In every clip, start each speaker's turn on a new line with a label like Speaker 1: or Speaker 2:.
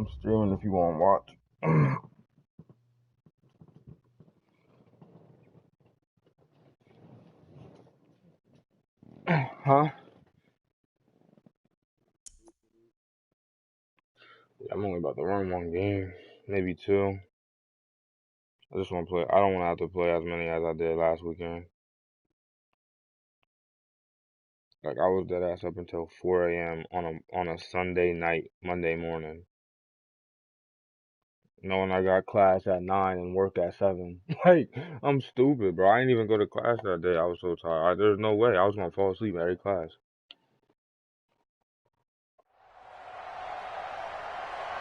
Speaker 1: I'm streaming if you want to watch. Huh? Yeah, I'm only about to run one game, maybe two. I just want to play. I don't want to have to play as many as I did last weekend. Like I was dead ass up until 4 a.m. on a Sunday night, Monday morning, knowing I got class at 9 and work at 7. Like I'm stupid, bro. I didn't even go to class that day. I was so tired. There's no way I was gonna fall asleep every class.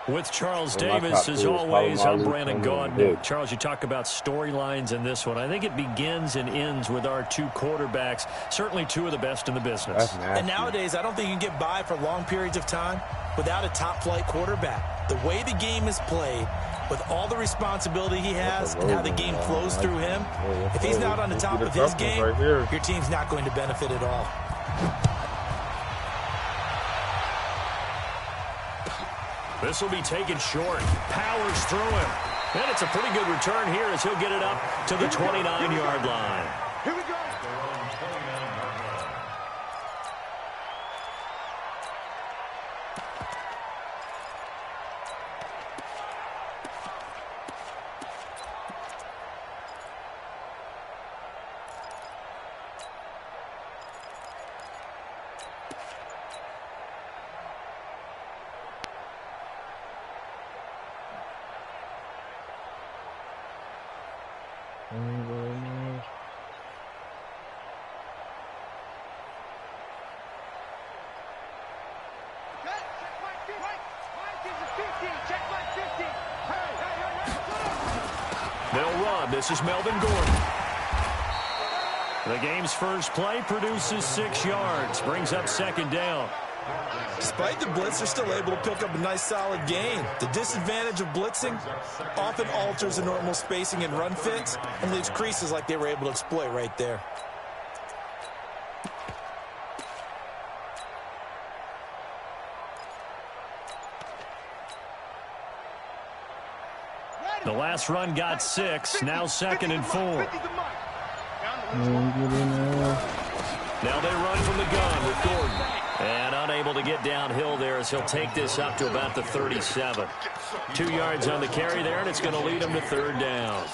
Speaker 2: With Charles Davis, as always, I'm Brandon Gaudin. Charles, you talk about storylines in this one. I think it begins and ends with our two quarterbacks, certainly two of the best in the business.
Speaker 3: And nowadays, I don't think you can get by for long periods of time without a top-flight quarterback. The way the game is played, with all the responsibility he has and how the game flows through him, if he's not on the top of his game, your team's not going to benefit at all.
Speaker 2: This will be taken short. Powers through him. And it's a pretty good return here as he'll get it up to the 29-yard line.
Speaker 4: Here we go.
Speaker 2: They'll run. This is Melvin Gordon. The game's first play produces 6 yards. Brings up second down.
Speaker 3: Despite the blitz, they're still able to pick up a nice, solid gain. The disadvantage of blitzing often alters the normal spacing and run fits and leaves creases like they were able to exploit right there.
Speaker 2: The last run got 6. Now 2nd and 4. Now they run from the gun with Gordon. And unable to get downhill there as he'll take this up to about the 37. 2 yards on the carry there, and it's going to lead him to 3rd down.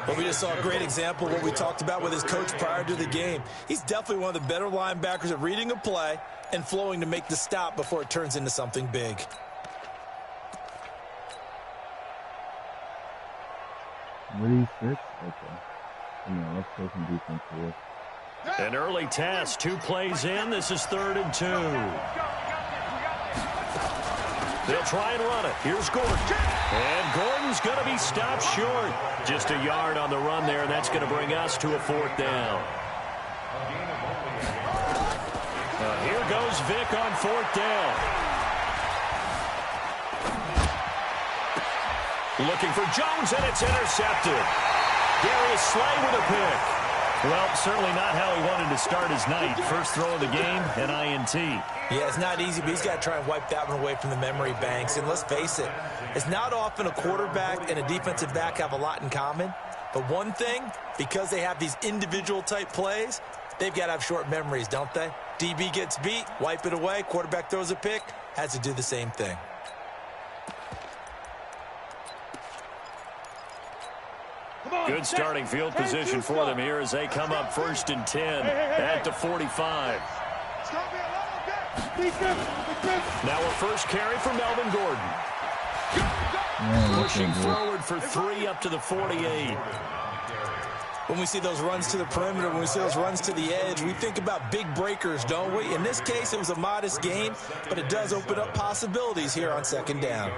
Speaker 3: Well, we just saw a great example of what we talked about with his coach prior to the game. He's definitely one of the better linebackers at reading a play and flowing to make the stop before it turns into something big.
Speaker 1: Okay. Let's play some defense here.
Speaker 2: An early test, 2 plays in. This is 3rd and 2. They'll try and run it. Here's Gordon. And Gordon's going to be stopped short. Just a yard on the run there, and that's going to bring us to a 4th down. Here goes Vic on 4th down. Looking for Jones, and it's intercepted. Darius Slay with a pick. Well, certainly not how he wanted to start his night. First throw of the game, an INT.
Speaker 3: Yeah, it's not easy, but he's got to try and wipe that one away from the memory banks. And let's face it, it's not often a quarterback and a defensive back have a lot in common. But one thing, because they have these individual type plays, they've got to have short memories, don't they? DB gets beat, wipe it away, quarterback throws a pick, has to do the same thing.
Speaker 2: Good starting field position for them here as they come up 1st and 10 at the 45. Now a first carry for Melvin Gordon. Pushing forward for 3 up to the 48.
Speaker 3: When we see those runs to the perimeter, when we see those runs to the edge, we think about big breakers, don't we? In this case, it was a modest gain, but it does open up possibilities here on 2nd down.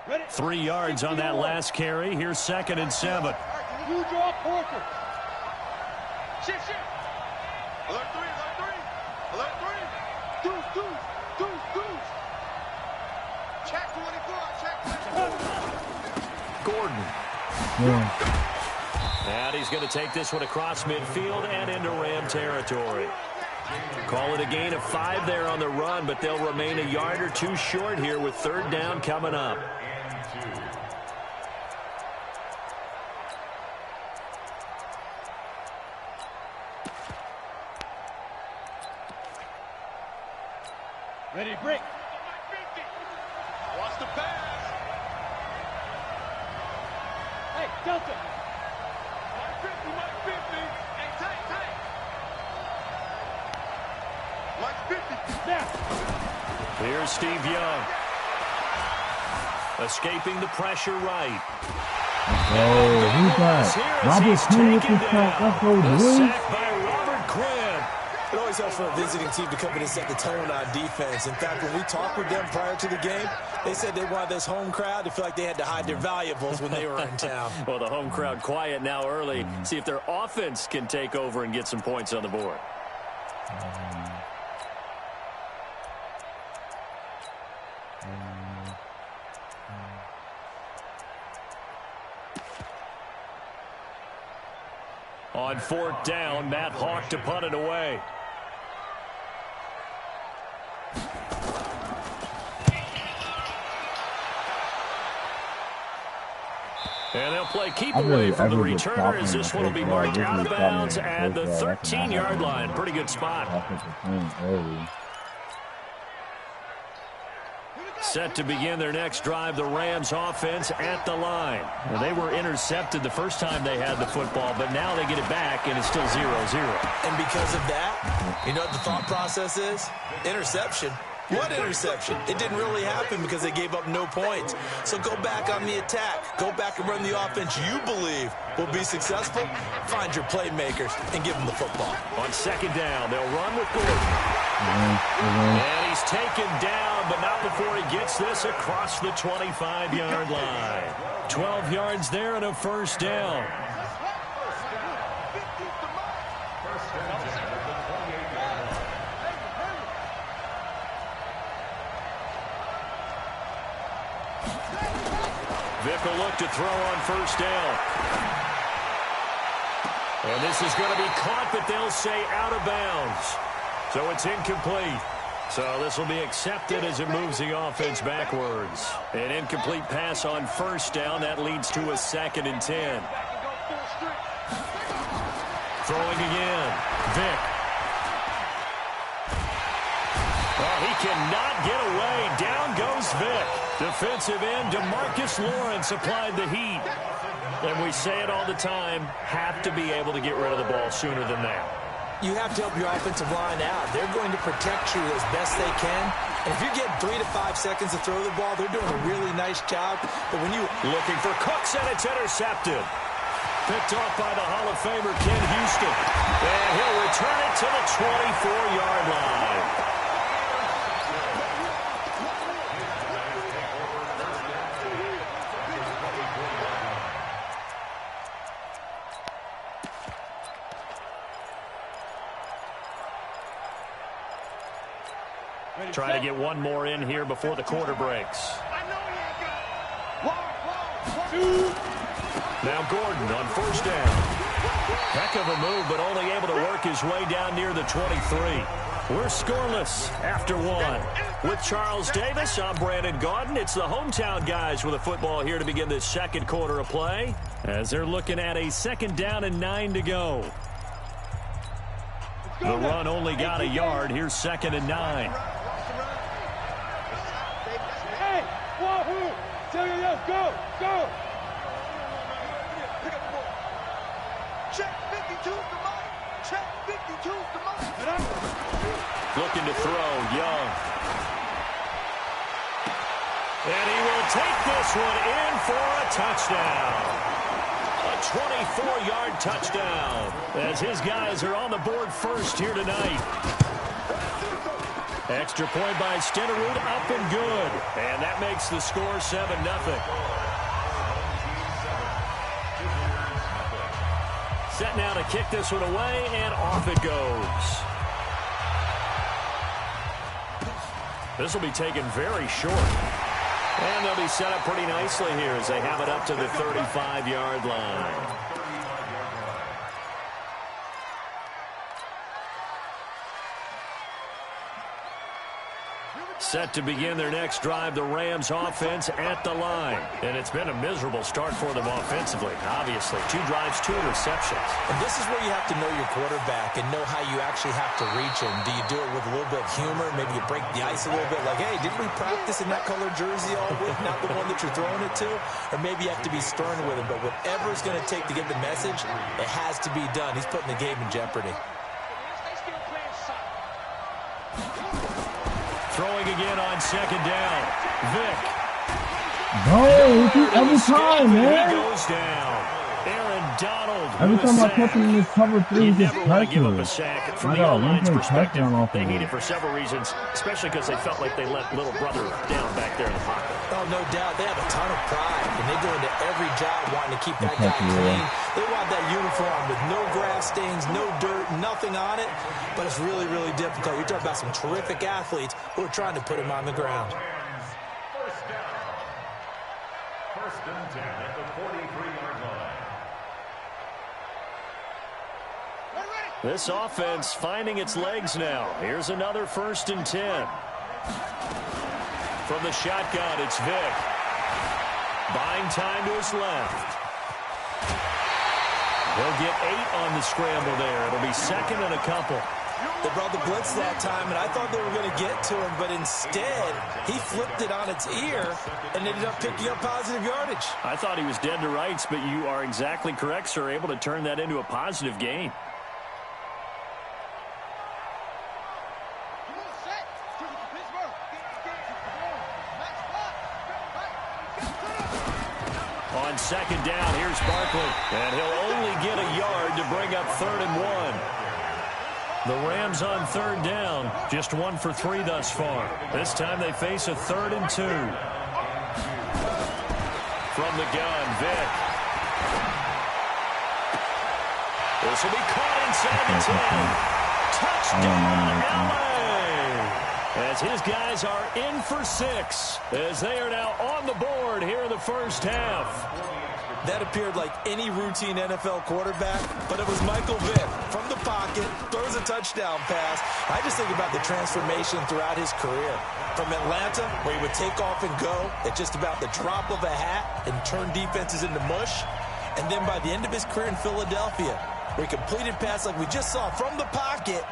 Speaker 4: Ready?
Speaker 2: 3 yards on that last carry. Here's 2nd and 7.
Speaker 4: You draw Porter. Shit. Alert 3. Alert 3. Deuce. Check 24.
Speaker 2: Gordon. And he's going to take this one across midfield and into Ram territory. Call it a gain of 5 there on the run, but they'll remain a yard or 2 short here with 3rd down coming up.
Speaker 4: Ready, break. Watch the pass. Hey, Delta. Mike 50. Hey, tight. Mike 50. Now.
Speaker 2: Here's Steve Young. Escaping the pressure right.
Speaker 5: Oh, who's that? Robert Quinn with the sack. Let's go, boys.
Speaker 2: Sack by Robert Quinn.
Speaker 3: It always helps for a visiting team to come in and set the tone on defense. In fact, when we talked with them prior to the game, they said they wanted this home crowd to feel like they had to hide their valuables when they were in town.
Speaker 2: Well, the home crowd quiet now early. See if their offense can take over and get some points on the board. On 4th down, Matt Hawk to punt it away. And they'll play keep away from the returner as this one will be marked out of bounds at the 13-yard line. Pretty good spot. Set to begin their next drive, the Rams offense at the line. Well, they were intercepted the first time they had the football, but now they get it back, and it's still 0-0.
Speaker 3: And because of that, you know what the thought process is? Interception. What interception? It didn't really happen because they gave up no points. So go back on the attack. Go back and run the offense you believe will be successful. Find your playmakers and give them the football.
Speaker 2: On 2nd down, they'll run with Gordon. And he's taken down, but not before he gets this across the 25-yard line. 12 yards there and a 1st down. Vick will look to throw on 1st down. And this is going to be caught, but they'll say out of bounds. So it's incomplete. So this will be accepted as it moves the offense backwards. An incomplete pass on 1st down. That leads to a 2nd and 10. Throwing again. Vick. Oh, he cannot get away. Down goes Vick. Defensive end DeMarcus Lawrence applied the heat. And we say it all the time, have to be able to get rid of the ball sooner than that.
Speaker 3: You have to help your offensive line out. They're going to protect you as best they can. And if you're getting 3 to 5 seconds to throw the ball, they're doing a really nice job. But when you
Speaker 2: looking for Cooks, and it's intercepted. Picked off by the Hall of Famer Ken Houston. And he'll return it to the 24-yard line. Trying to get one more in here before the quarter breaks. Now Gordon on 1st down. Heck of a move, but only able to work his way down near the 23. We're scoreless after 1. With Charles Davis, I'm Brandon Gaudin. It's the hometown guys with a football here to begin this 2nd quarter of play, as they're looking at a 2nd down and 9 to go. The run only got a yard. Here's 2nd and 9.
Speaker 4: Go! Check 52's the money. Check 52's the money.
Speaker 2: Looking to throw, Young. And he will take this one in for a touchdown. A 24-yard touchdown as his guys are on the board first here tonight. Extra point by Stenerud, up and good. And that makes the score 7-0. Set now to kick this one away, and off it goes. This will be taken very short. And they'll be set up pretty nicely here as they have it up to the 35-yard line. Set to begin their next drive, the Rams offense at the line. And it's been a miserable start for them offensively, obviously. 2 drives, 2 interceptions.
Speaker 3: And this is where you have to know your quarterback and know how you actually have to reach him. Do you do it with a little bit of humor? Maybe you break the ice a little bit like, hey, didn't we practice in that color jersey all week, not the one that you're throwing it to? Or maybe you have to be stern with him. But whatever it's going to take to get the message, it has to be done. He's putting the game in jeopardy.
Speaker 2: Throwing again on second down. Vick.
Speaker 5: No, every time,
Speaker 2: He
Speaker 5: man.
Speaker 2: goes down. Aaron Donald.
Speaker 5: Every
Speaker 2: with a
Speaker 5: time I
Speaker 2: sack.
Speaker 5: catch him in this cover 3,
Speaker 2: You
Speaker 5: he gets
Speaker 2: never want to give up a
Speaker 5: pressure.
Speaker 2: sack. From
Speaker 5: I
Speaker 2: the
Speaker 5: got a
Speaker 2: O-line's
Speaker 5: one-play
Speaker 2: perspective,
Speaker 5: touchdown off
Speaker 2: they
Speaker 5: of
Speaker 2: need
Speaker 5: it.
Speaker 2: it for several reasons, especially because they felt like they let little brother down back there in the pocket.
Speaker 3: Oh, no doubt. They have a ton of pride, and they go into every job wanting to keep that guy
Speaker 5: Exactly,
Speaker 3: clean.
Speaker 5: yeah.
Speaker 3: They want that uniform with no grass stains, no dirt, nothing on it. But it's really, really difficult. You're talking about some terrific athletes who are trying to put him on the ground.
Speaker 6: First and 10 at the 43-yard line.
Speaker 2: This offense finding its legs now. Here's another 1st and 10. From the shotgun, it's Vick. Buying time to his left. He'll get 8 on the scramble there. It'll be second and a couple.
Speaker 3: They brought the blitz that time, and I thought they were going to get to him, but instead, he flipped it on its ear and ended up picking up positive yardage.
Speaker 2: I thought he was dead to rights, but you are exactly correct, sir. Able to turn that into a positive gain. On second down, here's Barkley, and he'll only get a yard to bring up 3rd and 1. The Rams on 3rd down, just 1 for 3 thus far. This time they face a 3rd and 2. From the gun, Vick. This will be caught inside the 10. Touchdown, LA! As his guys are in for 6, as they are now on the board here in the first half.
Speaker 3: That appeared like any routine NFL quarterback, but it was Michael Vick from the pocket, throws a touchdown pass. I just think about the transformation throughout his career. From Atlanta, where he would take off and go at just about the drop of a hat and turn defenses into mush. And then by the end of his career in Philadelphia, where he completed passes like we just saw from the pocket,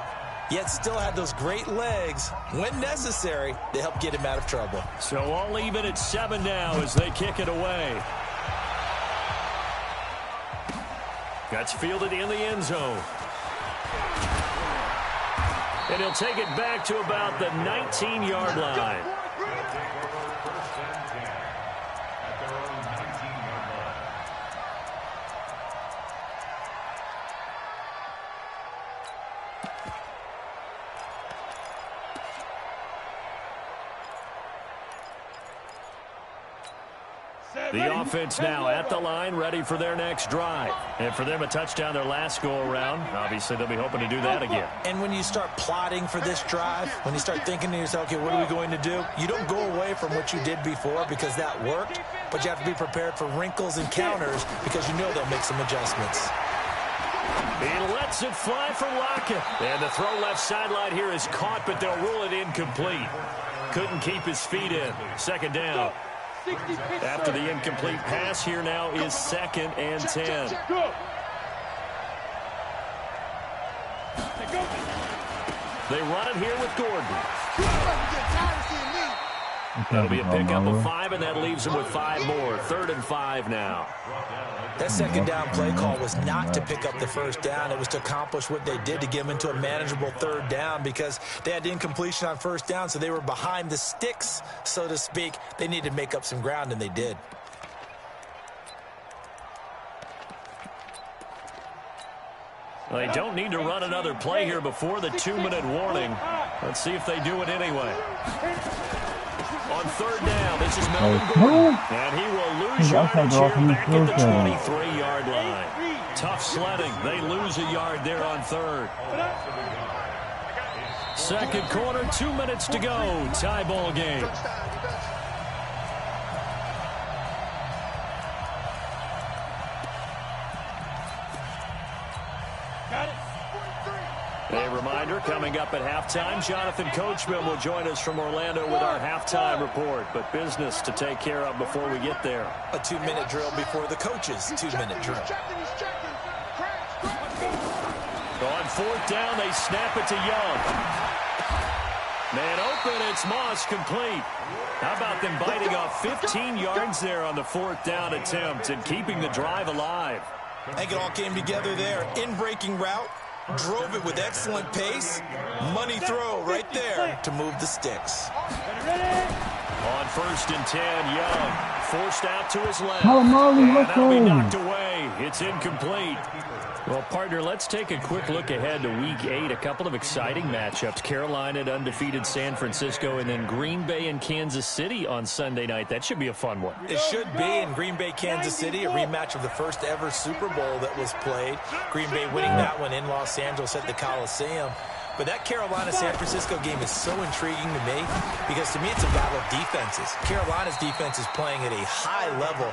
Speaker 3: yet still had those great legs, when necessary, to help get him out of trouble.
Speaker 2: So all even at 7 now as they kick it away. That's fielded in the end zone. And he'll take it back to about the 19-yard line.
Speaker 6: First and 10 at their own 19-yard line.
Speaker 2: The offense now at the line, ready for their next drive. And for them, a touchdown their last go-around. Obviously, they'll be hoping to do that again.
Speaker 3: And when you start plotting for this drive, when you start thinking to yourself, okay, what are we going to do? You don't go away from what you did before because that worked, but you have to be prepared for wrinkles and counters because you know they'll make some adjustments.
Speaker 2: He lets it fly for Lockett. And the throw left sideline here is caught, but they'll rule it incomplete. Couldn't keep his feet in. Second down. After the incomplete pass, here now is 2nd and 10. They run it here with Gordon. That'll be a pickup of 5, and that leaves them with 5 more. 3rd and 5 now.
Speaker 3: That second down play call was not to pick up the first down. It was to accomplish what they did to get them into a manageable 3rd down because they had incompletion on 1st down, so they were behind the sticks, so to speak. They needed to make up some ground, and they did.
Speaker 2: Well, they don't need to run another play here before the 2-minute warning. Let's see if they do it anyway. On 3rd down, this is Melvin Gordon. And he will lose yardage here back at the 23-yard line. Tough sledding. They lose a yard there on 3rd. Second quarter, 2 minutes to go. Tie ball game. A reminder, coming up at halftime, Jonathan Coachman will join us from Orlando with our halftime report. But business to take care of before we get there.
Speaker 3: A 2-minute drill before the coach's 2-minute drill.
Speaker 2: On fourth down, they snap it to Young. Man open, it's Moss, complete. How about them biting off 15 yards there on the fourth down attempt and keeping the drive alive?
Speaker 3: I think it all came together there. In-breaking route, drove it with excellent pace. Money throw right there to move the sticks.
Speaker 2: On first and 10, Young forced out to his left.
Speaker 5: Calamari,
Speaker 2: And
Speaker 5: let's
Speaker 2: that'll be
Speaker 5: go.
Speaker 2: knocked away. It's incomplete. Well, partner, let's take a quick look ahead to Week 8. A couple of exciting matchups. Carolina at undefeated San Francisco, and then Green Bay and Kansas City on Sunday night. That should be a fun one.
Speaker 3: It should be in Green Bay, Kansas City, a rematch of the first ever Super Bowl that was played. Green Bay winning that one in Los Angeles at the Coliseum. But that Carolina-San Francisco game is so intriguing to me because, to me, it's a battle of defenses. Carolina's defense is playing at a high level,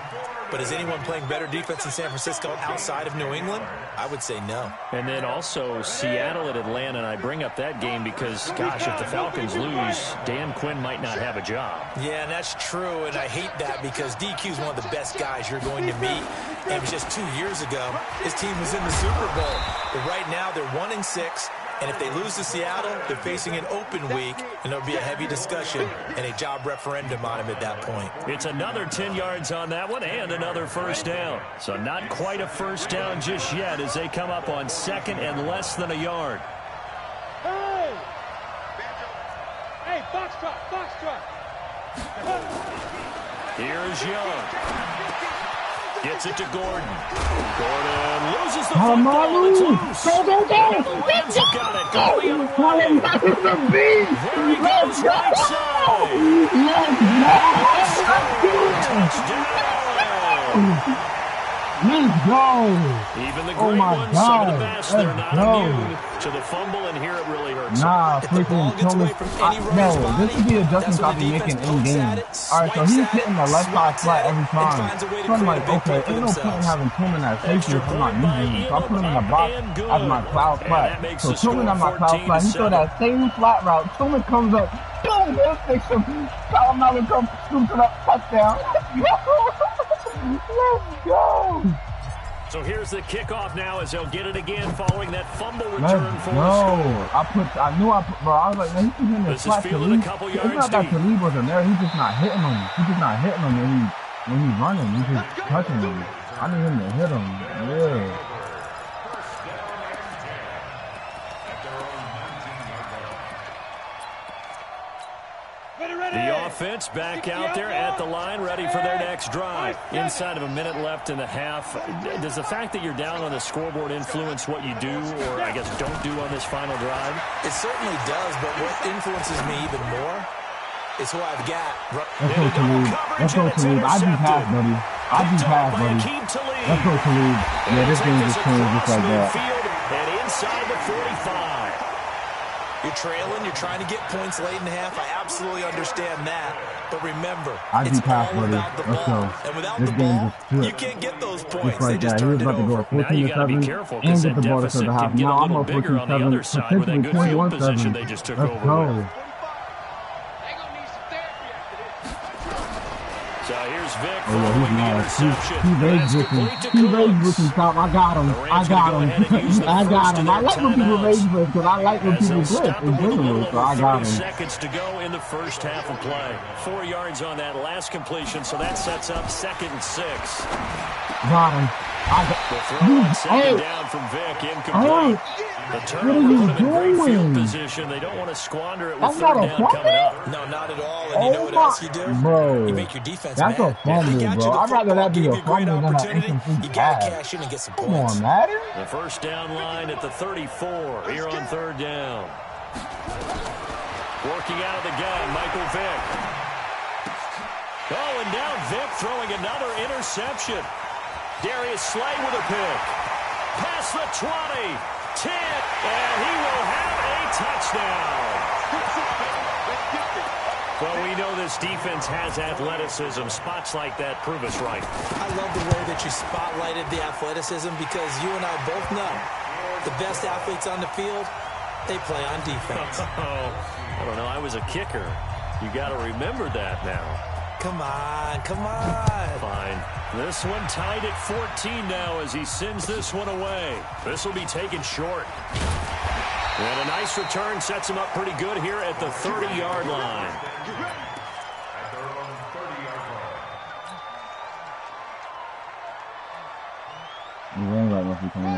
Speaker 3: but is anyone playing better defense in San Francisco outside of New England? I would say no.
Speaker 2: And then also Seattle at Atlanta, and I bring up that game because, gosh, if the Falcons lose, Dan Quinn might not have a job.
Speaker 3: Yeah, and that's true, and I hate that because DQ is one of the best guys you're going to meet. And it was just 2 years ago, his team was in the Super Bowl. But right now, they're 1-6. And if they lose to Seattle, they're facing an open week, and there'll be a heavy discussion and a job referendum on him at that point.
Speaker 2: It's another 10 yards on that one and another first down. So not quite a first down just yet as they come up on second and less than a yard.
Speaker 4: Hey! Hey, box truck.
Speaker 2: Here's Young. Gets it to Gordon. Gordon loses the
Speaker 5: Calamari,
Speaker 2: football. It's loose.
Speaker 5: go, go, go.
Speaker 2: And the Rams have got it. Going the other way.
Speaker 5: Calamari's a beast.
Speaker 2: There he goes right side.
Speaker 5: Let's go.
Speaker 2: Even the
Speaker 5: Oh
Speaker 2: great
Speaker 5: my
Speaker 2: ones, some of the
Speaker 5: God.
Speaker 2: best, they're
Speaker 5: Let's
Speaker 2: not
Speaker 5: go.
Speaker 2: immune to the fumble, and here it really hurts.
Speaker 5: Nah,
Speaker 3: If the ball
Speaker 5: freaking
Speaker 3: gets away
Speaker 5: Thomas.
Speaker 3: from any runner's
Speaker 5: No,
Speaker 3: body,
Speaker 5: this would be
Speaker 3: that's
Speaker 5: adjustments
Speaker 3: when
Speaker 5: I'll
Speaker 3: the
Speaker 5: be
Speaker 3: defense
Speaker 5: making in
Speaker 3: pokes
Speaker 5: game.
Speaker 3: at it,
Speaker 5: Alright, so
Speaker 3: swipes
Speaker 5: he's
Speaker 3: at
Speaker 5: hitting the
Speaker 3: it,
Speaker 5: left side
Speaker 3: swats
Speaker 5: flat
Speaker 3: at it,
Speaker 5: every
Speaker 3: and
Speaker 5: time.
Speaker 3: finds a way to
Speaker 5: So I'm
Speaker 3: create a
Speaker 5: like,
Speaker 3: big
Speaker 5: okay,
Speaker 3: play for
Speaker 5: ain't no point in
Speaker 3: themselves.
Speaker 5: having Tillman as safety
Speaker 2: Extra
Speaker 5: if I'm not
Speaker 2: point by
Speaker 5: using him. So I put him in the
Speaker 2: Elam,
Speaker 5: box
Speaker 2: and good.
Speaker 5: as my cloud
Speaker 2: And
Speaker 5: flat.
Speaker 2: that makes
Speaker 5: So
Speaker 2: the
Speaker 5: Tillman
Speaker 2: score
Speaker 5: on my cloud flat, he throw
Speaker 2: 14-7.
Speaker 5: that same flat route. Tillman comes up, boom, he'll fix him. Calamari comes, scoops it up, touchdown. Let's go.
Speaker 2: So here's the kickoff now as they'll get it again following that fumble return
Speaker 5: Let's
Speaker 2: for
Speaker 5: go.
Speaker 2: a score.
Speaker 5: Bro, I was like, man, he's hitting the
Speaker 2: This is
Speaker 5: flat
Speaker 2: fielded
Speaker 5: Talib.
Speaker 2: a couple
Speaker 5: It's
Speaker 2: yards
Speaker 5: not that
Speaker 2: deep.
Speaker 5: Talib wasn't there. He's just not hitting him. He's just not hitting him when he's running. He's just touching him. I need him to hit him. Yeah.
Speaker 2: The offense back out there at the line, ready for their next drive. Inside of a minute left in the half. Does the fact that you're down on the scoreboard influence what you do, or I guess don't do on this final drive?
Speaker 3: It certainly does, but what influences me even more is who I've got.
Speaker 5: Let's go, Talib. Let's go, Talib. I do pass, buddy. I do pass, buddy. Let's go, Talib. Yeah, this game just changed just like that.
Speaker 2: And inside the 45.
Speaker 3: You're trailing, you're trying to get points late in the half. I absolutely understand that. But remember,
Speaker 5: I do
Speaker 3: it's
Speaker 5: pass,
Speaker 3: all
Speaker 5: buddy.
Speaker 3: about the
Speaker 5: Let's
Speaker 3: ball.
Speaker 5: go.
Speaker 3: And without
Speaker 5: This
Speaker 3: the
Speaker 5: game
Speaker 3: ball,
Speaker 5: just flipped.
Speaker 3: you can't get those
Speaker 5: Just
Speaker 3: points.
Speaker 5: like
Speaker 3: They just
Speaker 5: that. He was
Speaker 3: turned it
Speaker 5: about to go
Speaker 3: over.
Speaker 5: 14
Speaker 2: Now you
Speaker 5: to
Speaker 2: got to be
Speaker 5: 7
Speaker 2: careful
Speaker 5: and
Speaker 2: because
Speaker 5: get
Speaker 2: that
Speaker 5: the ball to
Speaker 2: deficit
Speaker 5: the half.
Speaker 2: can get a
Speaker 5: Now I'm
Speaker 2: little
Speaker 5: up 14
Speaker 2: bigger on the
Speaker 5: 7,
Speaker 2: other side with that
Speaker 5: potentially
Speaker 2: good field
Speaker 5: 21
Speaker 2: position
Speaker 5: 7.
Speaker 2: they just took
Speaker 5: Let's
Speaker 2: over
Speaker 5: go.
Speaker 2: with.
Speaker 4: They gonna need some therapy after this.
Speaker 2: So here's Vic
Speaker 5: Oh, yeah, he's
Speaker 2: following the
Speaker 5: mad.
Speaker 2: interception.
Speaker 5: He rage
Speaker 2: That's
Speaker 5: with him.
Speaker 2: complete to
Speaker 5: He rage
Speaker 2: Cooks.
Speaker 5: with him, Tom. I got him.
Speaker 2: The
Speaker 5: I
Speaker 2: Rams
Speaker 5: got
Speaker 2: gonna go
Speaker 5: him.
Speaker 2: ahead and use the
Speaker 5: I got
Speaker 2: first
Speaker 5: him.
Speaker 2: of
Speaker 5: I
Speaker 2: their
Speaker 5: like when people
Speaker 2: timeouts.
Speaker 5: rage with because I like when
Speaker 2: As
Speaker 5: people
Speaker 2: they'll
Speaker 5: blitz
Speaker 2: stop
Speaker 5: in
Speaker 2: it with a
Speaker 5: general,
Speaker 2: little
Speaker 5: so I
Speaker 2: over
Speaker 5: got
Speaker 2: 30
Speaker 5: him.
Speaker 2: seconds to go in the first half of play. 4 yards on that last completion, so that sets up 2nd and 6.
Speaker 5: Got him.
Speaker 2: The throw on second down from Vic, incomplete. The
Speaker 5: What are
Speaker 2: turnover
Speaker 5: you
Speaker 2: put them in great field
Speaker 5: doing?
Speaker 2: position. They don't want to squander it with
Speaker 5: That's not
Speaker 2: third
Speaker 5: a
Speaker 2: down coming up.
Speaker 3: No, not at all. And you know
Speaker 5: Oh
Speaker 3: what
Speaker 5: my,
Speaker 3: else you do?
Speaker 5: bro.
Speaker 3: You make your defense
Speaker 5: That's
Speaker 3: mad.
Speaker 5: a fumble,
Speaker 3: They got you
Speaker 5: bro.
Speaker 3: the
Speaker 5: I'd rather
Speaker 3: football,
Speaker 5: that be
Speaker 3: gave
Speaker 5: a
Speaker 3: you a great
Speaker 5: fumble than an
Speaker 3: opportunity.
Speaker 5: incomplete
Speaker 3: You got to
Speaker 5: pass.
Speaker 3: cash in and get some
Speaker 5: Come
Speaker 3: points.
Speaker 5: on, Madden.
Speaker 2: The first down line at the 34 here on third down. Working out of the gun, Michael Vick. Oh, and now Vick throwing another interception. Darius Slay with a pick. Past the 20, 10, and he will have a touchdown. Well, we know this defense has athleticism. Spots like that prove us right.
Speaker 3: I love the way that you spotlighted the athleticism because you and I both know the best athletes on the field They play on defense.
Speaker 2: I don't know. I was a kicker. You got to remember that now.
Speaker 3: Come on, come on.
Speaker 2: Fine. This one tied at 14 now as he sends this one away. This will be taken short. And a nice return sets him up pretty good here at the 30-yard line.
Speaker 6: At their own 30-yard line.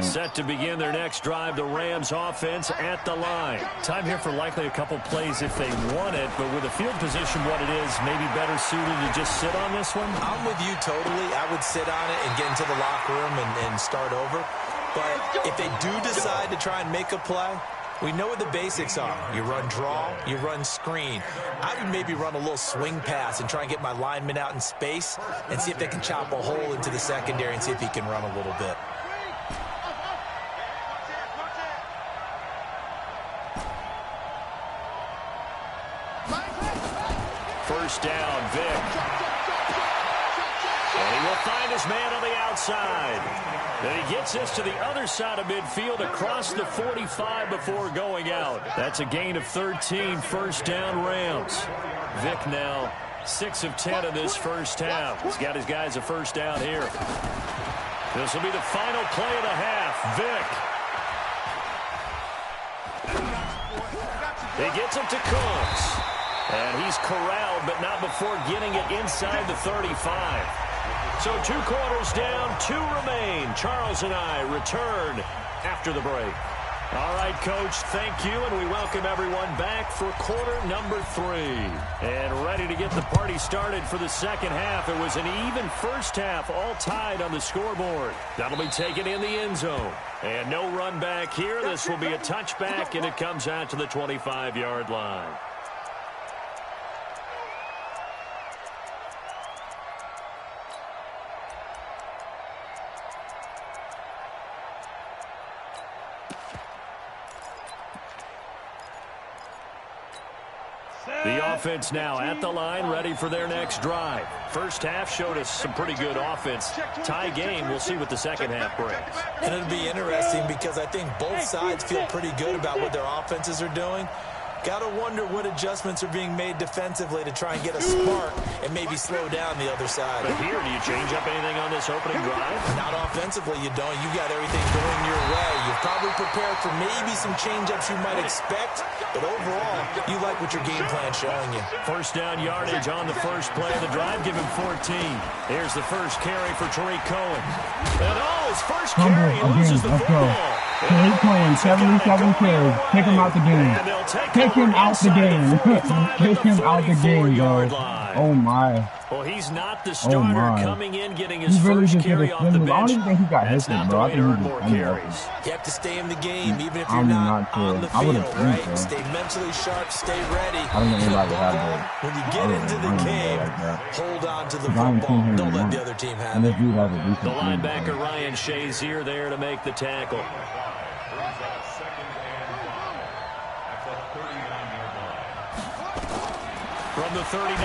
Speaker 2: Set to begin their next drive, the Rams offense at the line. Time here for likely a couple plays if they want it, but with the field position what it is, maybe better suited to just sit on this one?
Speaker 3: I'm with you totally. I would sit on it and get into the locker room and start over. But if they do decide to try and make a play, we know what the basics are. You run draw, you run screen. I would maybe run a little swing pass and try and get my lineman out in space and see if they can chop a hole into the secondary and see if he can run a little bit.
Speaker 2: First down, Vic. And he will find his man on the outside. And he gets this to the other side of midfield across the 45 before going out. That's a gain of 13, first down Rams. Vic now 6 of 10 in this first half. He's got his guys a first down here. This will be the final play of the half. Vic. He gets it to Cooks. And he's corralled, but not before getting it inside the 35. So 2 quarters down, 2 remain. Charles and I return after the break. All right, Coach, thank you, and we welcome everyone back for quarter number 3. And ready to get the party started for the second half. It was an even first half, all tied on the scoreboard. That'll be taken in the end zone. And no run back here. This will be a touchback, and it comes out to the 25-yard line. The offense now at the line, ready for their next drive. First half showed us some pretty good offense. Tie game, we'll see what the second half brings.
Speaker 3: And it'll be interesting because I think both sides feel pretty good about what their offenses are doing. Got to wonder what adjustments are being made defensively to try and get a spark and maybe slow down the other side.
Speaker 2: But here, do you change up anything on this opening drive?
Speaker 3: Not offensively, you don't. You got everything going your way. You're probably prepared for maybe some change-ups you might expect, but overall, you like what your game plan's showing you.
Speaker 2: First down yardage on the first play of the drive. Give him 14. Here's the first carry for Tariq Cohen. And his first carry, he loses the football.
Speaker 5: Tariq Cohen, 77 carries. Take him out the game. Take him out the game. Take him out the game, bro. Oh, my.
Speaker 2: Well, he's not the starter coming in, getting his
Speaker 5: really
Speaker 2: first carry off the bench.
Speaker 5: I don't even think he got hit, bro. I think he
Speaker 2: more carries.
Speaker 3: You have to stay in the game, even if you're not on the field, right? So. Stay mentally sharp, stay ready.
Speaker 5: I don't know anybody have that.
Speaker 3: When you get into the game, hold on to the football. Don't let the other team have it.
Speaker 2: The linebacker, Ryan Shazier, there to make the tackle. From the 39,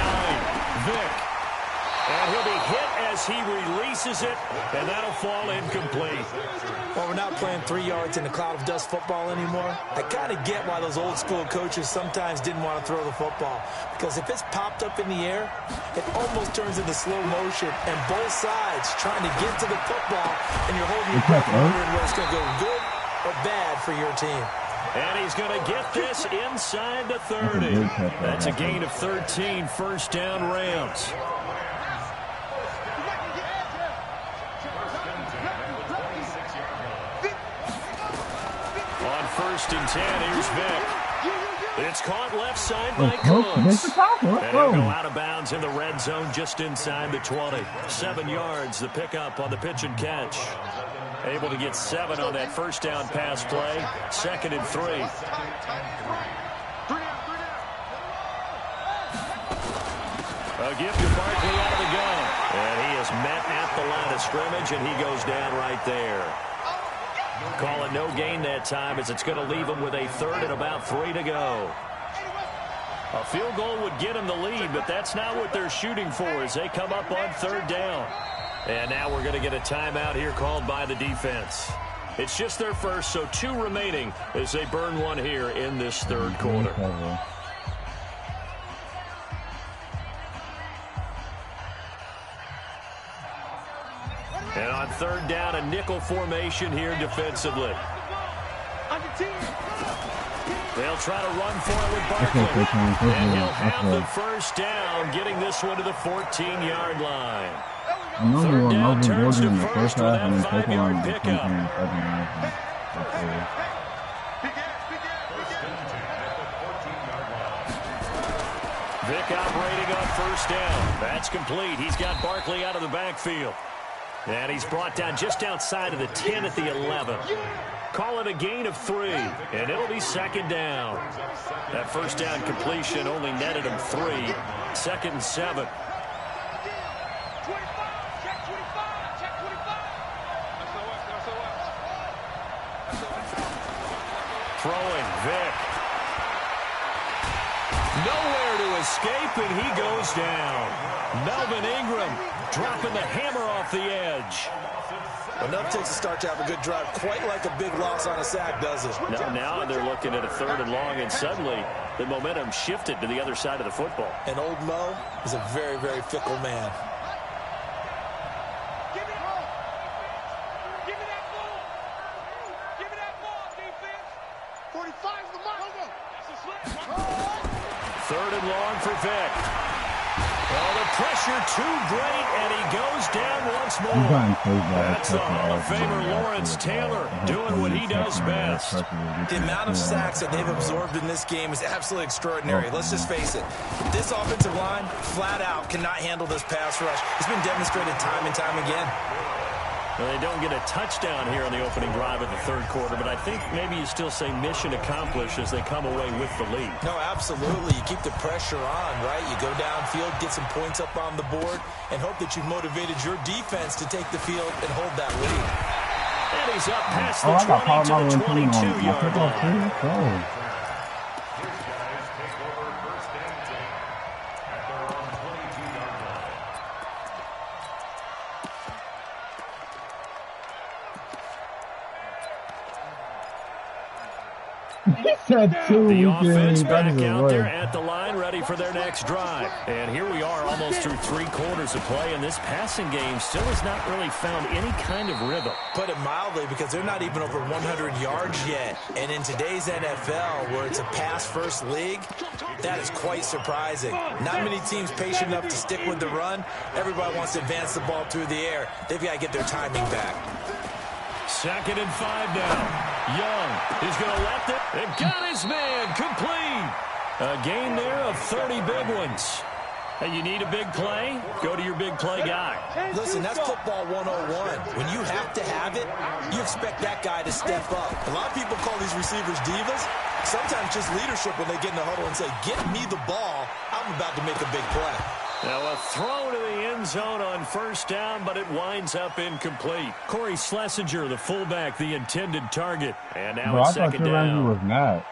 Speaker 2: Vic. And he'll be hit as he releases it, and that'll fall incomplete.
Speaker 3: Well, we're not playing 3 yards in a cloud of dust football anymore. I kind of get why those old school coaches sometimes didn't want to throw the football. Because if it's popped up in the air, it almost turns into slow motion. And both sides trying to get to the football, and you're holding your breath wondering whether it's going to go good or bad for your team.
Speaker 2: And he's going to get this inside the 30. That's a gain of 13, first down Rams. On first and 10, here's Vic. It's caught left side by Cooks. And he'll go out of bounds in the red zone just inside the 20. 7 yards, the pickup on the pitch and catch. Able to get 7 on that first down pass play. 2nd and 3. A gift to Barkley out of the gun. And he is met at the line of scrimmage, and he goes down right there. Call it no gain that time as it's going to leave him with a 3rd and about 3 to go. A field goal would get him the lead, but that's not what they're shooting for as they come up on 3rd down. And now we're going to get a timeout here called by the defense. It's just their first, so 2 remaining as they burn one here in this third quarter. And on third down, a nickel formation here defensively. They'll try to run for it with Barkley. And he'll have the first down, getting this one to the 14-yard line. Third down turns to first with that 5-yard pickup. Vick operating on first down. That's complete. He's got Barkley out of the backfield. And he's brought down just outside of the 10 at the 11. Call it a gain of 3, and it'll be second down. That first down completion only netted him 3. 2nd and 7. Throwing, Vick. Nowhere to escape, and he goes down. Melvin Ingram dropping the hammer off the edge.
Speaker 3: Enough takes a start to have a good drive, quite like a big loss on a sack, does it?
Speaker 2: Now they're looking at a 3rd and long, and suddenly the momentum shifted to the other side of the football.
Speaker 3: And old Mo is a very, very fickle man.
Speaker 4: Give me that ball. Give me that ball, defense. 45's the mark. That's a slip.
Speaker 2: 3rd and long for Vick. Well, the pressure too great, and he goes down once more. That's the Hall of Famer Lawrence Taylor doing what he does best.
Speaker 3: The amount of sacks that they've absorbed in this game is absolutely extraordinary. Let's just face it. This offensive line, flat out, cannot handle this pass rush. It's been demonstrated time and time again.
Speaker 2: Well, they don't get a touchdown here on the opening drive of the 3rd quarter, but I think maybe you still say mission accomplished as they come away with the lead.
Speaker 3: No, absolutely. You keep the pressure on, right? You go downfield, get some points up on the board, and hope that you've motivated your defense to take the field and hold that lead.
Speaker 2: And he's up past the 20 to the 22-yard line. The offense back out there at the line, ready for their next drive. And here we are almost through 3 quarters of play, and this passing game still has not really found any kind of rhythm.
Speaker 3: Put it mildly, because they're not even over 100 yards yet. And in today's NFL, where it's a pass-first league, that is quite surprising. Not many teams patient enough to stick with the run. Everybody wants to advance the ball through the air. They've got to get their timing back.
Speaker 2: 2nd and 5 now. Young is going to let it. And got his man complete. A gain there of 30 big ones. Hey, you need a big play? Go to your big play guy.
Speaker 3: Listen, that's football 101. When you have to have it, you expect that guy to step up. A lot of people call these receivers divas. Sometimes just leadership when they get in the huddle and say, get me the ball. I'm about to make a big play.
Speaker 2: Now a throw to the end zone on first down, but it winds up incomplete. Corey Schlesinger, the fullback, the intended target. And now it's 2nd down.
Speaker 5: Was not.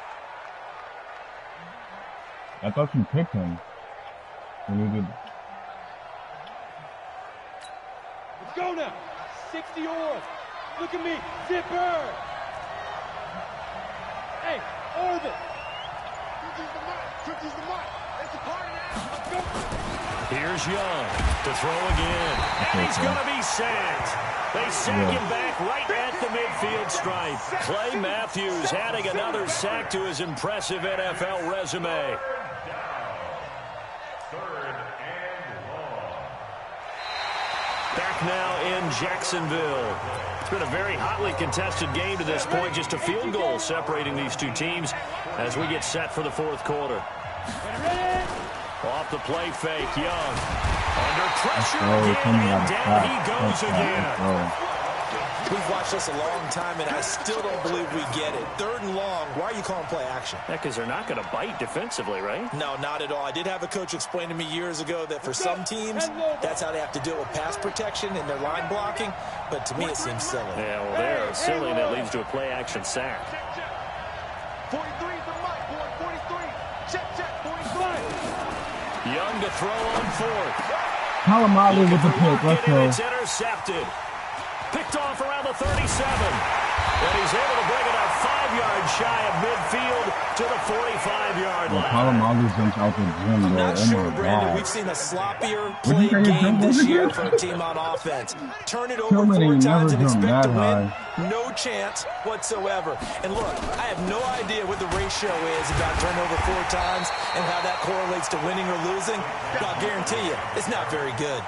Speaker 5: I thought you picked him. Let's
Speaker 4: go now. 60 yours. Look at me. Zipper. Hey, Orville. Cookies the mark. It's a party now. Let's go.
Speaker 2: Here's Young to throw again. And he's going to be sacked. They sack him back right at the midfield stripe. Clay Matthews adding another sack to his impressive NFL resume. Back now in Jacksonville. It's been a very hotly contested game to this point. Just a field goal separating these two teams as we get set for the 4th quarter. Off the play fake, Young. Under pressure again, and down he goes again.
Speaker 3: We've watched this a long time, and I still don't believe we get it. 3rd and long, why are you calling play action?
Speaker 2: Because they're not going to bite defensively, right?
Speaker 3: No, not at all. I did have a coach explain to me years ago that for some teams, that's how they have to deal with pass protection and their line blocking, but to me it seems silly.
Speaker 2: Yeah, well, they're silly, and it leads to a play action sack.
Speaker 4: 43 for Mike, boy, 43. Check, 45.
Speaker 2: Young to throw on 4th.
Speaker 5: Palomalo with the pick. Let's go.
Speaker 2: It's intercepted. Picked off around the 37. And he's able to bring it up 5 yards shy of midfield to the 45-yard line.
Speaker 5: Polamalu jumps out the gym,
Speaker 3: I'm
Speaker 5: bro.
Speaker 3: not
Speaker 5: Oh
Speaker 3: sure,
Speaker 5: my
Speaker 3: Brandon.
Speaker 5: God.
Speaker 3: We've seen a sloppier
Speaker 5: Would you
Speaker 3: played
Speaker 5: say his
Speaker 3: game
Speaker 5: jump
Speaker 3: this
Speaker 5: was
Speaker 3: year
Speaker 5: good?
Speaker 3: for a team on offense. Turn it over
Speaker 5: Tillman
Speaker 3: 4
Speaker 5: ain't
Speaker 3: times
Speaker 5: never
Speaker 3: and
Speaker 5: jumped
Speaker 3: expect
Speaker 5: that
Speaker 3: to win.
Speaker 5: high.
Speaker 3: No chance whatsoever. And look, I have no idea what the ratio is about turnover 4 times and how that correlates to winning or losing. But I'll guarantee you, it's not very good.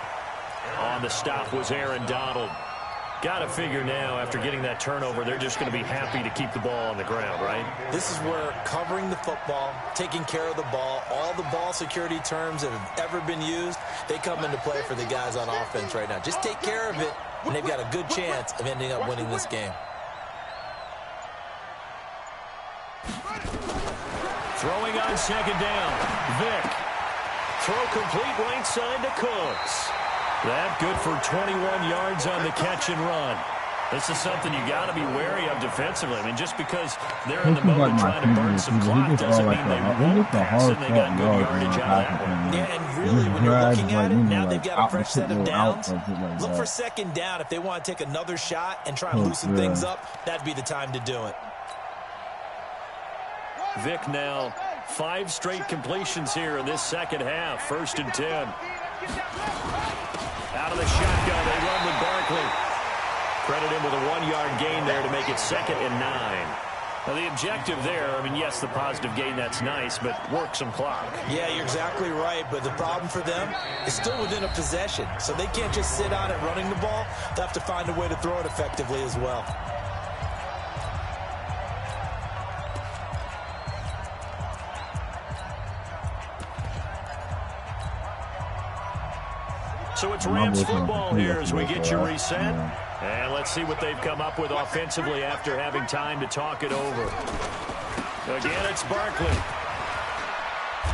Speaker 2: On the stop was Aaron Donald. Got to figure now, after getting that turnover, they're just going to be happy to keep the ball on the ground, right?
Speaker 3: This is where covering the football, taking care of the ball, all the ball security terms that have ever been used, they come into play for the guys on offense right now. Just take care of it, and they've got a good chance of ending up winning this game.
Speaker 2: Throwing on second down. Vick. Throw complete right side to Cooks. That good for 21 yards on the catch and run. This is something you got to be wary of defensively. I mean, just because they're in the mode of trying to burn some clock doesn't mean they won't pass, and they got good yardage out of that one.
Speaker 3: Yeah, and really, when you're looking at it, now they've got a fresh set of downs. Look for second down. If they want to take another shot and try and loosen things up, that'd be the time to do it.
Speaker 2: Vick now 5 straight completions here in this second half. 1st and 10. Out of the shotgun, they run with Barkley. Credit him with a 1-yard gain there to make it 2nd and 9. Now, the objective there, I mean, yes, the positive gain, that's nice, but work some clock.
Speaker 3: Yeah, you're exactly right, but the problem for them is still within a possession, so they can't just sit on it running the ball. They have to find a way to throw it effectively as well.
Speaker 2: So it's Rams football here as we get you reset. And let's see what they've come up with offensively after having time to talk it over. Again, it's Barkley.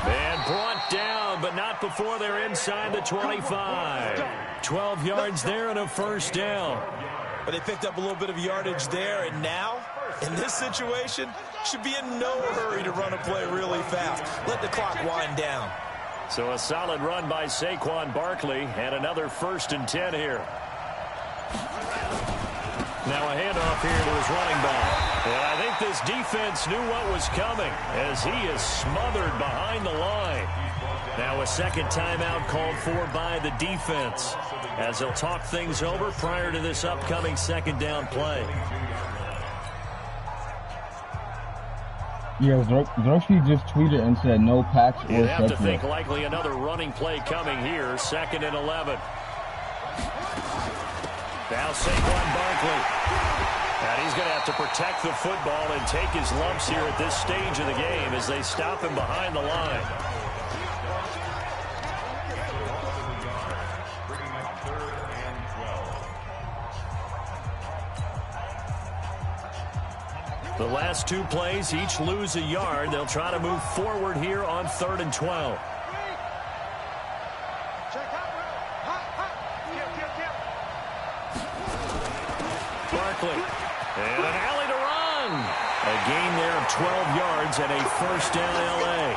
Speaker 2: And brought down, but not before they're inside the 25. 12 yards there and a 1st down.
Speaker 3: But they picked up a little bit of yardage there, and now, in this situation, should be in no hurry to run a play really fast. Let the clock wind down.
Speaker 2: So a solid run by Saquon Barkley, and another 1st and 10 here. Now a handoff here to his running back. And I think this defense knew what was coming as he is smothered behind the line. Now a second timeout called for by the defense as they'll talk things over prior to this upcoming 2nd down play.
Speaker 5: Yeah, Xerxes just tweeted and said no packs or
Speaker 2: You have to
Speaker 5: separate.
Speaker 2: think likely another running play coming here. 2nd and 11. Now Saquon Barkley. And he's going to have to protect the football and take his lumps here at this stage of the game as they stop him behind the line.
Speaker 6: Bringing up 3rd and 12.
Speaker 2: The last 2 plays each lose a yard. They'll try to move forward here on 3rd and 12. Barkley. And an alley to run. A gain there of 12 yards and a 1st down L.A.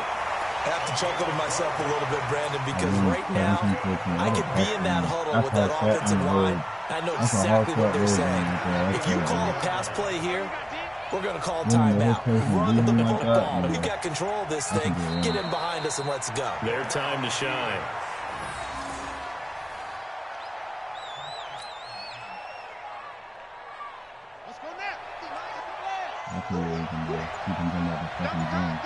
Speaker 3: I have to chuckle to myself a little bit, Brandon, because right now I could be in that huddle with that offensive line. I know exactly what they're saying. If you call a pass play here, we're going to call timeout. Run the football. We've got control of this thing. Get in behind us and let's go.
Speaker 2: Their time to shine.
Speaker 4: Let's go now.
Speaker 5: That's where you can come out the fucking game.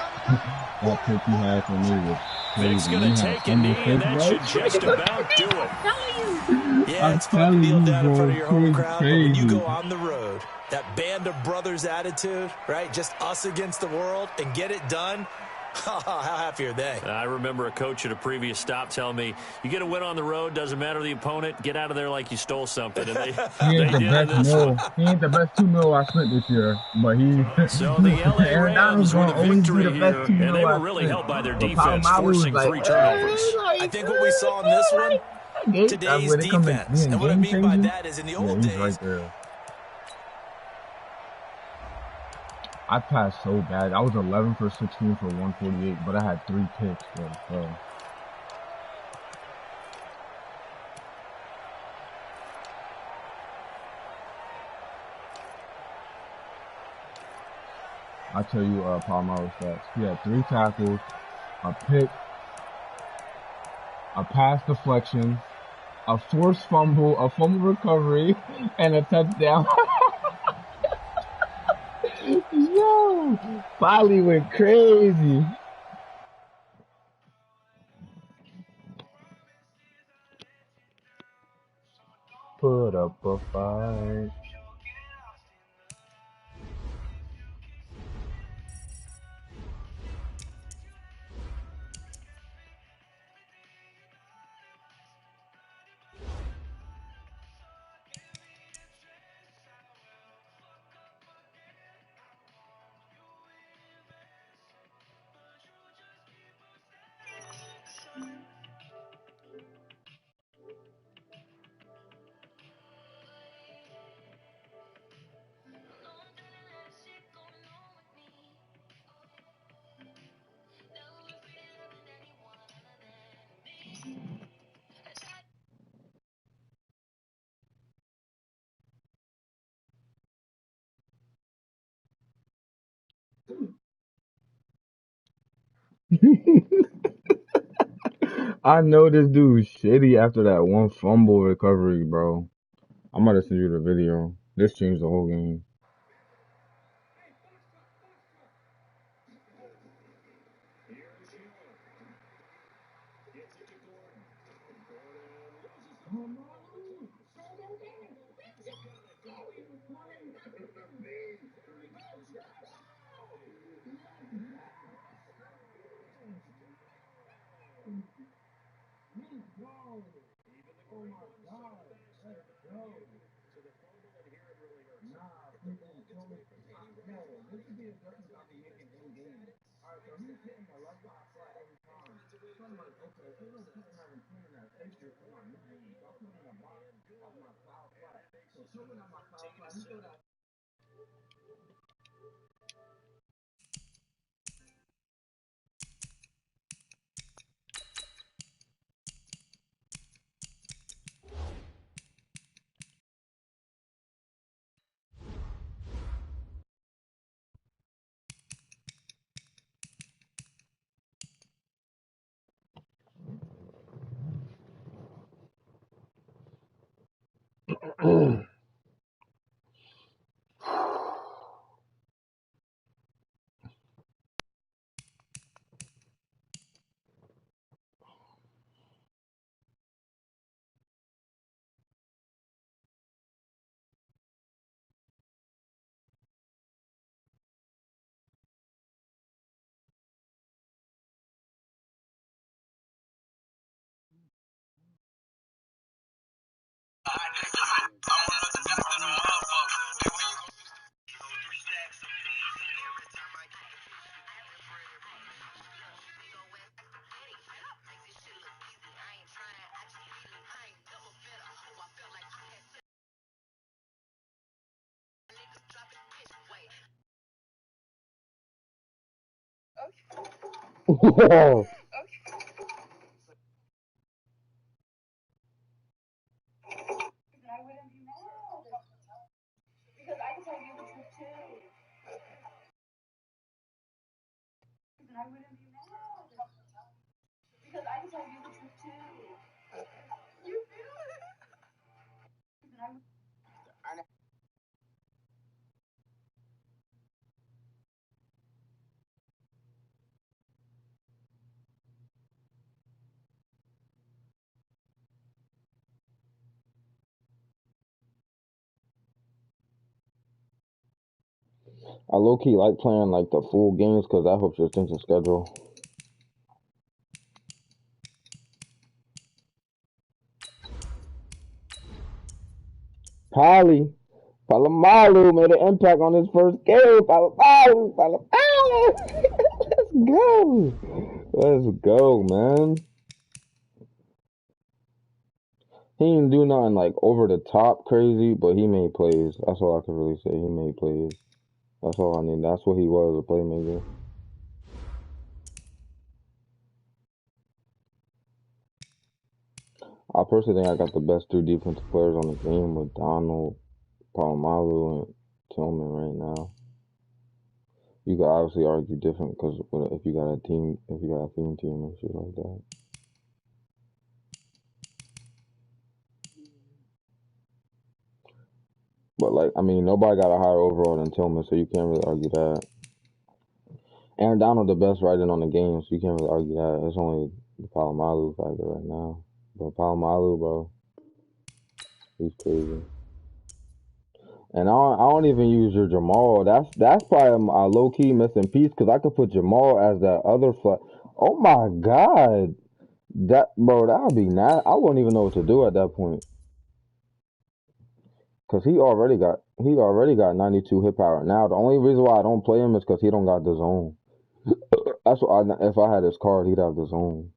Speaker 5: That pick he had for me was crazy.
Speaker 2: Vick's going to take a knee, and that should just about do it.
Speaker 3: Yeah, it's fun to kneel down in front of your home crowd, but when you go on the road, that band of brothers attitude, right? Just us against the world and get it done. How happy are they?
Speaker 2: I remember a coach at a previous stop telling me, you get a win on the road, doesn't matter the opponent, get out of there like you stole something. And they,
Speaker 5: He ain't the best meal. He ain't the best 2 mil I spent this year, but he.
Speaker 2: So the LA Rams with a victory here, and they were really
Speaker 5: spent.
Speaker 2: helped by their
Speaker 5: But
Speaker 2: defense,
Speaker 5: Polamalu was
Speaker 2: forcing
Speaker 5: like,
Speaker 2: 3 turnovers.
Speaker 3: I think what we saw in this one, today's defense. And what I mean by that is in the old days,
Speaker 5: right there. I passed so bad. I was 11 for 16 for 148, but I had 3 picks. So.
Speaker 1: I'll tell you Palmaro's stats. He had 3 tackles, a pick, a pass deflection, a forced fumble, a fumble recovery, and a touchdown. Yo, Polly went crazy. Put up a fight. I know this dude's shitty after that one fumble recovery, bro. I'm about to send you the video. This changed the whole game. Whoa. I low key like playing like the full games because that helps your attention schedule. Palomalu made an impact on his first game. Palomalu. Let's go. Let's go, man. He didn't do nothing like over the top crazy, but he made plays. That's all I can really say. He made plays. That's all I need. That's what he was, a playmaker. I personally think I got the best 2 defensive players on the game with Donald, Palomalu, and Tillman right now. You could obviously argue different because if you got a team, if you got a theme team and shit like that. But like, I mean, nobody got a higher overall than Tillman, so you can't really argue that. Aaron Donald the best writing on the game, so you can't really argue that. It's only the Palomalu factor right now. But Palomalu, bro, he's crazy. And I don't even use your Jamal. That's probably a low key missing piece because I could put Jamal as that other flat. Oh my god, that would be I wouldn't even know what to do at that point because he already got 92 hit power. Now the only reason why I don't play him is because he don't got the zone. That's what if I had his card, he'd have the zone.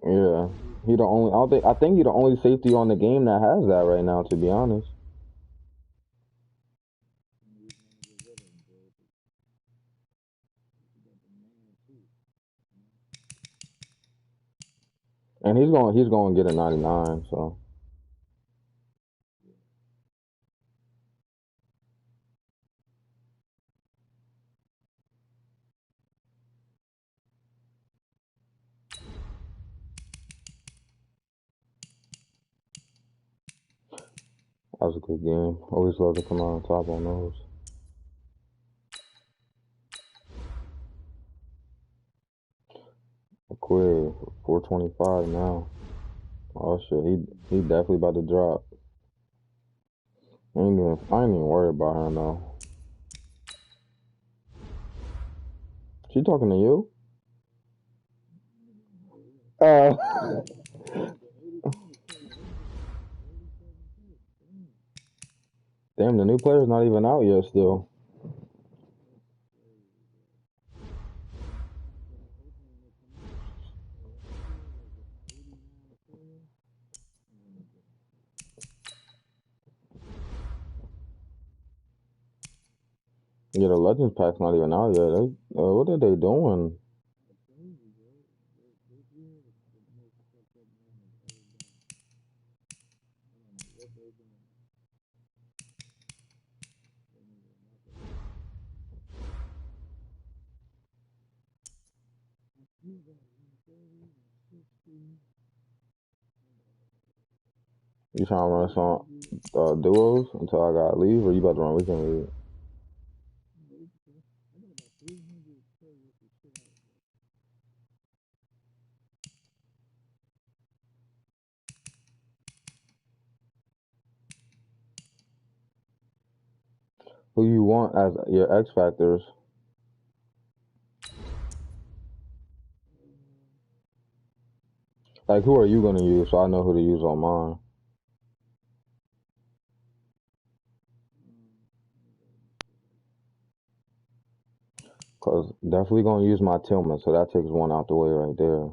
Speaker 1: Yeah, he the only. I think he the only safety on the game that has that right now. To be honest, and he's going to get a 99. So that was a good game. Always love to come out on top on those. A quid 425 now. Oh shit, he definitely about to drop. I ain't even worried about him though. She talking to you? Damn, the new player's not even out yet still. Yeah, the Legends pack's not even out yet. What are they doing? You trying to run some duos until I gotta leave, or you about to run weekend league? Who you want as your X factors? Like, who are you gonna use so I know who to use on mine? Cause definitely gonna use my Tillman, so that takes one out the way right there.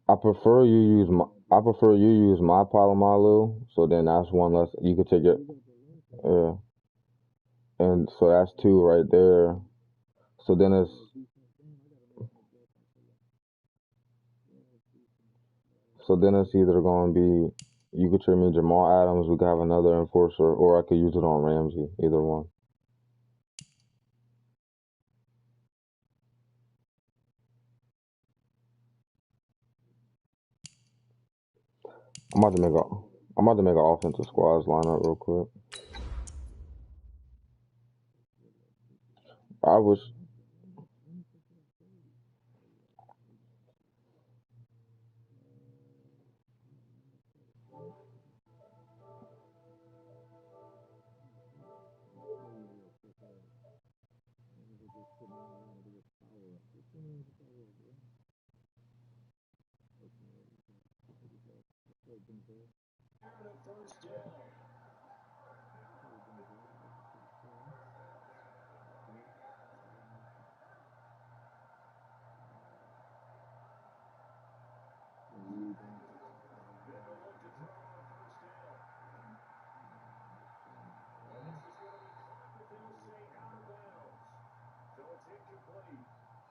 Speaker 1: I prefer you use my Palomalu, so then that's one less. You could take it, yeah, and so that's two right there. So then it's either gonna be you could trade me Jamal Adams. We could have another enforcer, or I could use it on Ramsey. Either one. I'm about to make an offensive squads lineup real quick. I was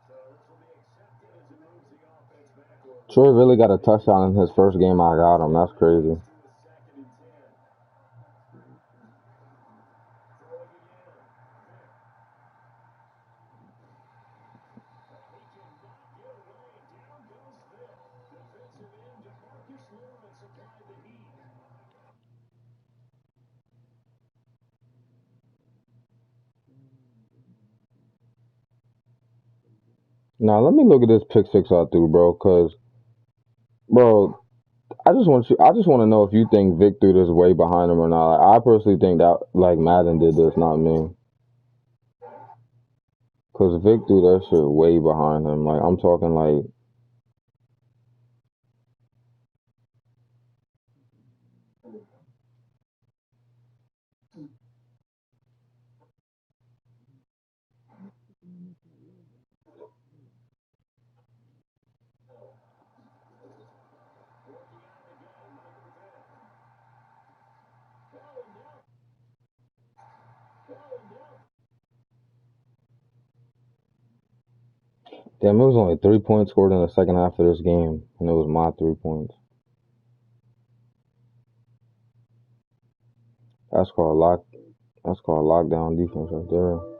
Speaker 6: So this will be exciting.
Speaker 1: Troy really got a touchdown in his first game I got him. That's crazy. Now let me look at this pick six I threw, bro. Cause, bro, I just want to know if you think Vic threw this way behind him or not. Like, I personally think that like Madden did this, not me. Cause Vic threw that shit way behind him. Like I'm talking like. Damn, it was only 3 points scored in the second half of this game, and it was my 3 points. That's called lockdown defense right there.